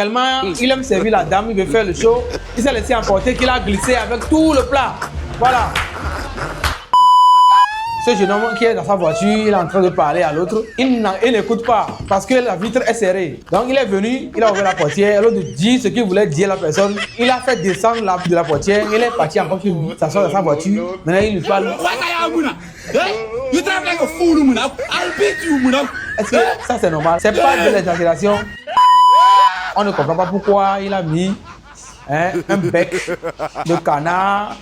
Tellement il aime servir la dame, il veut faire le show. Il s'est laissé emporter qu'il a glissé avec tout le plat. Voilà. Ce jeune homme qui est dans sa voiture, il est en train de parler à l'autre. Il n'écoute pas parce que la vitre est serrée. Donc il est venu, il a ouvert la portière. L'autre dit ce qu'il voulait dire à la personne. Il a fait descendre de la portière. Il est parti encore chez lui, s'asseoir dans sa voiture. Maintenant il lui parle. Est-ce que ça c'est normal? C'est pas de l'exagération. On ne comprend pas pourquoi il a mis un bec de canard,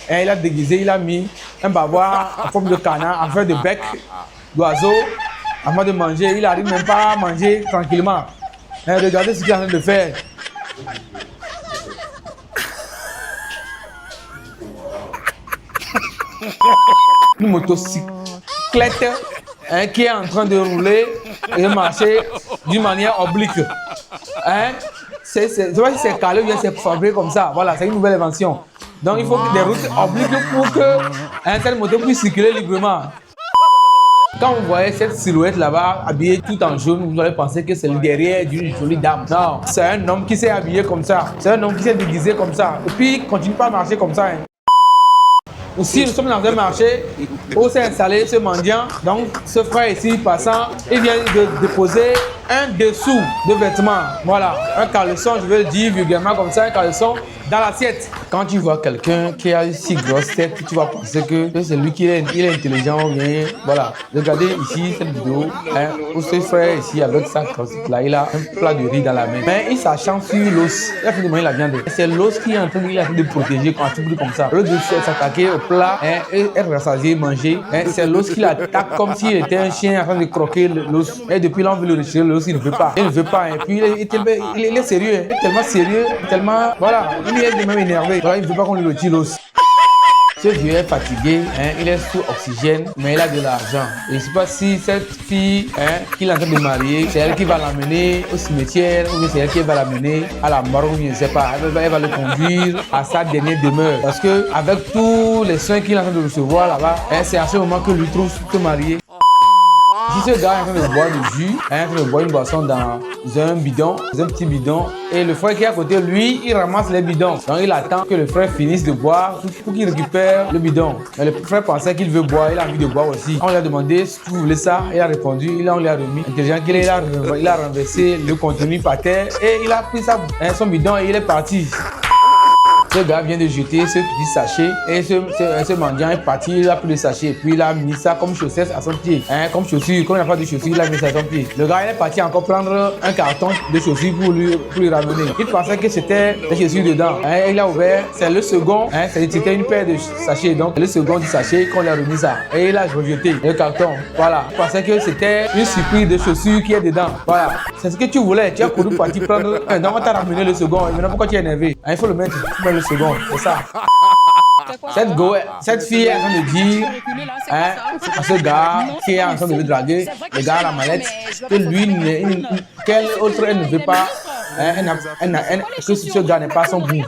il a déguisé, il a mis un bavoir en forme de canard, en forme de bec d'oiseau, avant de manger. Il n'arrive même pas à manger tranquillement. Regardez ce qu'il est en train de faire. Une motocyclette qui est en train de rouler et de marcher d'une manière oblique. C'est vrai que c'est calé ou bien c'est fabriqué comme ça. Voilà, c'est une nouvelle invention. Donc il faut des routes obliques pour qu'un tel moto puisse circuler librement. Quand vous voyez cette silhouette là-bas, habillée tout en jaune, vous allez penser que c'est le derrière d'une jolie dame. Non, c'est un homme qui s'est habillé comme ça. C'est un homme qui s'est déguisé comme ça. Et puis il continue pas à marcher comme ça. Aussi, nous sommes dans un marché où s'est installé ce mendiant. Donc, ce frère ici passant, il vient de déposer un dessous de vêtements. Voilà, un caleçon, je vais le dire vulgairement comme ça, un caleçon dans l'assiette. Quand tu vois quelqu'un qui a une si grosse tête, tu vas penser que c'est lui qui est intelligent ou bien. Voilà, regardez ici cette vidéo où ce frère ici avec sa cassette là, il a un plat de riz dans la main. Mais il s'acharne sur l'os. Il a fait de manger la viande. C'est l'os qui est en train de protéger quand tu bouges comme ça. Le dessus s'attaquer au plat et être rassasié, manger. C'est l'os qui l'attaque comme s'il était un chien en train de croquer l'os. Et depuis là, on veut le retirer, l'os, il ne veut pas. Il ne veut pas. Et puis il est sérieux. Il est tellement sérieux, tellement. Voilà, il est même énervé. Voilà, il ne veut pas qu'on lui retire l'os. Ce vieux est fatigué, il est sous oxygène, mais il a de l'argent. Je ne sais pas si cette fille qu'il est en train de marier, c'est elle qui va l'amener au cimetière, ou c'est elle qui va l'amener à la morgue, je ne sais pas. Elle va le conduire à sa dernière demeure. Parce que avec tous les soins qu'il est en train de recevoir là-bas, c'est à ce moment que lui trouve se marier. Si ce gars est en train de boire du jus, en train de boire une boisson dans un bidon, dans un petit bidon, et le frère qui est à côté, lui, il ramasse les bidons. Donc il attend que le frère finisse de boire pour qu'il récupère le bidon. Mais le frère pensait qu'il veut boire, il a envie de boire aussi. On lui a demandé si tu voulais ça, il a répondu, on lui a remis. Intelligent qu'il est, il a renversé le contenu par terre et il a pris son bidon et il est parti. Ce gars vient de jeter ce petit sachet et ce mendiant est parti, il a pris le sachet et puis il a mis ça comme chaussette à son pied. Comme chaussure, comme il n'y a pas de chaussure, il a mis ça à son pied. Le gars il est parti encore prendre un carton de chaussures pour lui ramener. Il pensait que c'était des chaussures dedans. Il a ouvert, c'est le second, c'était une paire de sachets, donc le second du sachet qu'on lui a remis ça. Et il a rejeté le carton. Voilà. Il pensait que c'était une surprise de chaussures qui est dedans. Voilà. C'est ce que tu voulais. Tu as couru partir prendre. Donc on t'a ramené le second. Et maintenant pourquoi tu es énervé? Il faut le mettre. Le second, c'est ça. Cette fille est en train de dire à ce gars qui est en train de le draguer, le gars à la mallette, que lui, quel autre elle ne veut pas, que ce gars n'est pas son goût.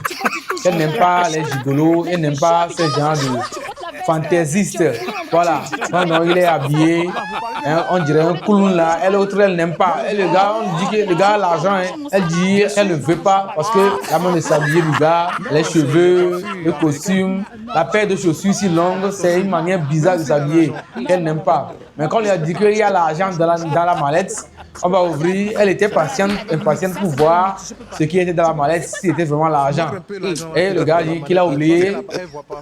Elle n'aime pas les gigolos, elle n'aime pas ce genre de fantaisiste. Voilà. Non, il est habillé, on dirait un clown là. Elle autre, elle n'aime pas. Et le gars, on dit que le gars a l'argent. Elle dit elle ne veut pas parce que la main de s'habiller du gars, les cheveux, le costume, la paire de chaussures si longue, c'est une manière bizarre de s'habiller qu'elle n'aime pas. Mais quand on lui a dit qu'il y a l'argent dans la mallette, on va ouvrir. Elle était impatiente pour voir ce qui était dans la mallette, si c'était vraiment l'argent. Et le gars dit qu'il a oublié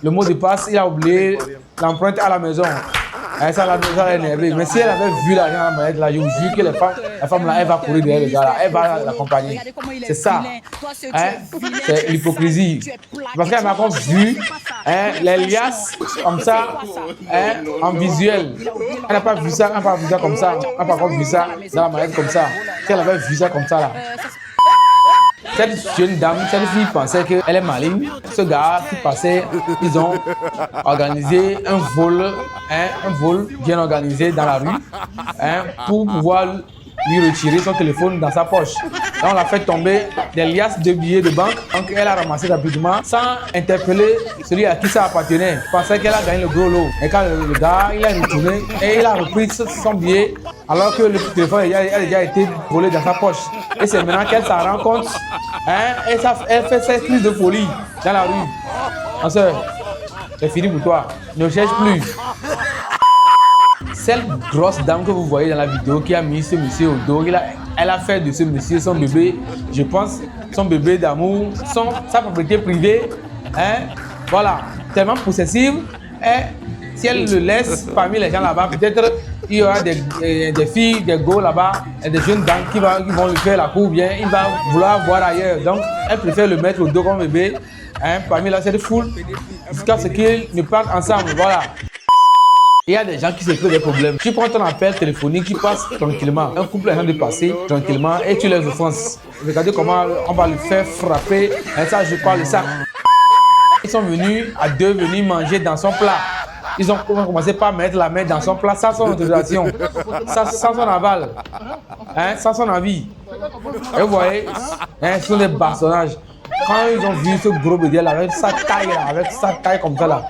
le mot de passe, il a oublié l'empreinte à la maison. Ça l'a énervé. Mais si elle avait vu l'argent dans la mallette, là, je vous jure que la femme là, elle va courir derrière le gars là, elle va l'accompagner. C'est ça. C'est l'hypocrisie. Parce qu'elle m'a encore vu les liasses comme ça, en visuel. Elle n'a pas vu ça, comme ça. Elle n'a pas encore vu ça dans la mallette comme ça. Si elle avait vu ça comme ça là. Cette jeune dame, cette fille pensait qu'elle est maligne. Ce gars qui passait, ils ont organisé un vol bien organisé dans la rue pour pouvoir lui retirer son téléphone dans sa poche. Là, on l'a fait tomber des liasses de billets de banque. Donc, elle a ramassé rapidement sans interpeller celui à qui ça appartenait. Je pensais qu'elle a gagné le gros lot. Et quand le gars, il a retourné et il a repris son billet alors que le téléphone a déjà été volé dans sa poche. Et c'est maintenant qu'elle s'en rend compte. Hein, elle fait cette crise de folie dans la rue. Ma soeur, c'est fini pour toi. Ne cherche plus. Cette grosse dame que vous voyez dans la vidéo qui a mis ce monsieur au dos, elle a fait de ce monsieur son bébé, je pense, son bébé d'amour, sa propriété privée. Hein? Voilà, tellement possessive. Et si elle le laisse parmi les gens là-bas, peut-être il y aura des filles, des gars là-bas, et des jeunes dames qui vont lui faire la cour bien, il va vouloir voir ailleurs. Donc, elle préfère le mettre au dos comme bébé, hein, parmi cette foule, jusqu'à ce qu'ils ne partent ensemble. Voilà. Il y a des gens qui se créent des problèmes. Tu prends ton appel téléphonique, qui passe tranquillement. Un couple est en train de passer tranquillement et tu les offenses. Regardez comment on va le faire frapper. Et ça, je parle de ça. Ils sont venus à deux venir manger dans son plat. Ils ont commencé par mettre la main dans son plat sans son autorisation, sans son aval, hein, sans son avis. Et vous voyez, hein, ce sont des bastonnages. Quand ils ont vu ce gros bébé là, avec sa taille comme ça là,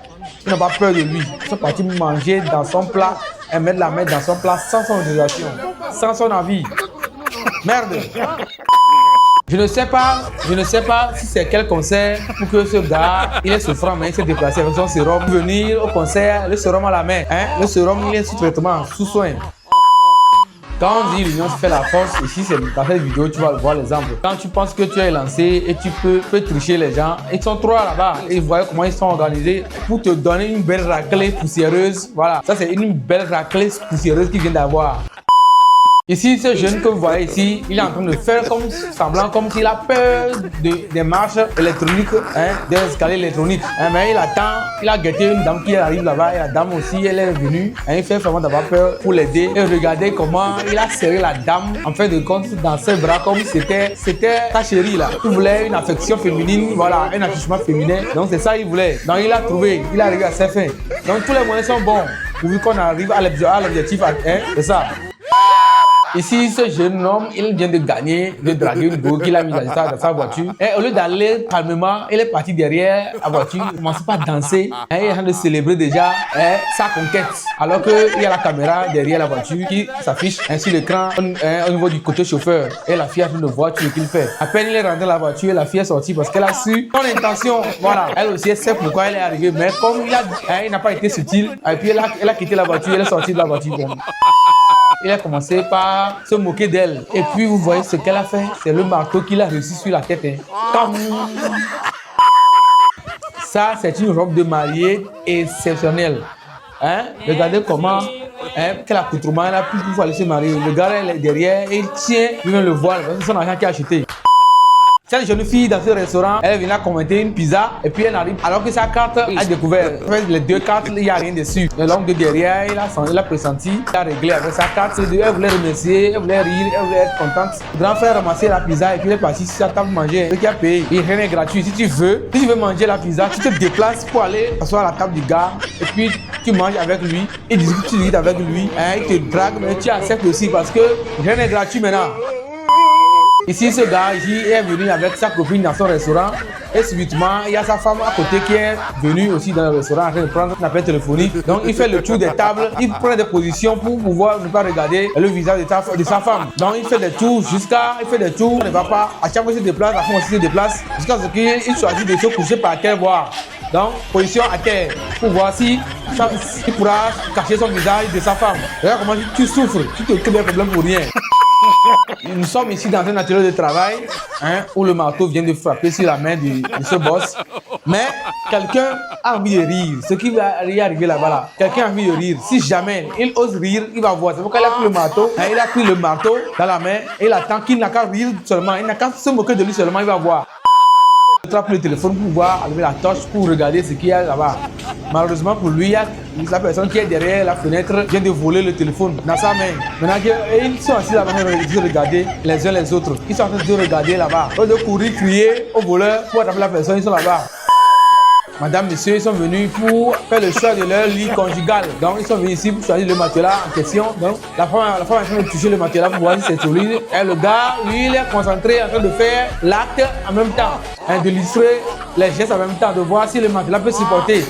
ils n'ont pas peur de lui. Ils sont partis manger dans son plat et mettre la main dans son plat sans son autorisation, sans son avis. Merde! Je ne sais pas si c'est quel concert pour que ce gars, il est souffrant, mais il s'est déplacé avec son sérum. Venir au concert, le sérum à la main. Hein? Le sérum, il est sous traitement, sous soin. Quand on dit l'union fait la force, ici c'est dans cette vidéo, tu vas voir l'exemple. Quand tu penses que tu es lancé et tu peux tricher les gens, ils sont trois là-bas. Et vous voyez comment ils sont organisés pour te donner une belle raclée poussiéreuse. Voilà, ça c'est une belle raclée poussiéreuse qu'ils viennent d'avoir. Ici, ce jeune que vous voyez ici, il est en train de faire semblant comme s'il a peur des marches électroniques, hein, des escaliers électroniques. Hein, mais il attend, il a guetté une dame qui arrive là-bas et la dame aussi, elle est venue. Hein, il fait vraiment d'avoir peur pour l'aider. Et regardez comment il a serré la dame, en fin de compte, dans ses bras comme si c'était sa chérie là. Il voulait une affection féminine, voilà, un attachement féminin. Donc c'est ça qu'il voulait. Donc il a trouvé, il est arrivé à ses fins. Donc tous les moyens sont bons, pourvu qu'on arrive à l'objectif, hein, c'est ça. Ici, ce jeune homme, il vient de gagner, de draguer une go qu'il a mis dans sa voiture. Et au lieu d'aller calmement, il est parti derrière la voiture, il commence pas à danser. Et il est en train de célébrer déjà sa conquête. Alors qu'il y a la caméra derrière la voiture qui s'affiche sur l'écran au niveau du côté chauffeur. Et la fille est en train de voir tout ce qu'il fait. À peine il est rentré dans la voiture, la fille est sortie parce qu'elle a su son intention. Voilà, elle aussi elle sait pourquoi elle est arrivée. Mais comme il n'a pas été subtil, et puis elle a quitté la voiture, elle est sortie de la voiture. Il a commencé par se moquer d'elle. Et puis, vous voyez ce qu'elle a fait. C'est le marteau qu'il a réussi sur la tête. Hein. Ça, c'est une robe de mariée exceptionnelle. Hein? Regardez comment, quel accoutrement elle a pu pour aller se marier. Le gars, elle est derrière et il tient lui-même le voile. C'est son argent qu'il a acheté. Cette jeune fille dans ce restaurant, elle vient commenter une pizza et puis elle arrive alors que sa carte a découvert. Les deux cartes, il n'y a rien dessus. Et l'homme de derrière, il a pressenti, il a réglé avec sa carte. Elle voulait remercier, elle voulait rire, elle voulait être contente. Le grand frère a ramassé la pizza et puis il est parti sur sa table manger. Ce qui a payé, et rien n'est gratuit. Si tu veux manger la pizza, tu te déplaces pour aller t'asseoir à la table du gars et puis tu manges avec lui et tu discutes avec lui. Il te drague, mais tu acceptes aussi parce que rien n'est gratuit maintenant. Ici, ce gars ici est venu avec sa copine dans son restaurant et subitement, il y a sa femme à côté qui est venue aussi dans le restaurant en train de prendre un appel téléphonique. Donc, il fait le tour des tables, il prend des positions pour pouvoir ne pas regarder le visage de sa femme. Donc, il fait des tours il ne va pas. À chaque fois qu'il se déplace, la femme aussi se déplace jusqu'à ce qu'il choisit de se coucher par terre voir. Donc, position à terre pour voir si il pourra cacher son visage de sa femme. Regarde comment tu souffres, tu te crées des problèmes pour rien. Nous sommes ici dans un atelier de travail où le marteau vient de frapper sur la main de ce boss. Mais quelqu'un a envie de rire. Ce qui va y arriver là-bas, là, quelqu'un a envie de rire. Si jamais il ose rire, il va voir. C'est pourquoi il a pris le marteau. Il a pris le marteau dans la main et il attend qu'il n'a qu'à rire seulement. Il n'a qu'à se moquer de lui seulement, il va voir. Il attrape le téléphone pour voir, allumer la torche pour regarder ce qu'il y a là-bas. Malheureusement pour lui, la personne qui est derrière la fenêtre vient de voler le téléphone dans sa main. Maintenant, ils sont assis là-bas de regarder les uns les autres. Ils sont en train de regarder là-bas. Au lieu de courir, crier au voleur pour attraper la personne, ils sont là-bas. Madame, monsieur, ils sont venus pour faire le choix de leur lit conjugal. Donc, ils sont venus ici pour choisir le matelas en question. Donc, la femme est en train de toucher le matelas pour voir si c'est solide. Et le gars, lui, il est concentré en train de faire l'acte en même temps. De illustrer les gestes en même temps, de voir si le matelas peut supporter.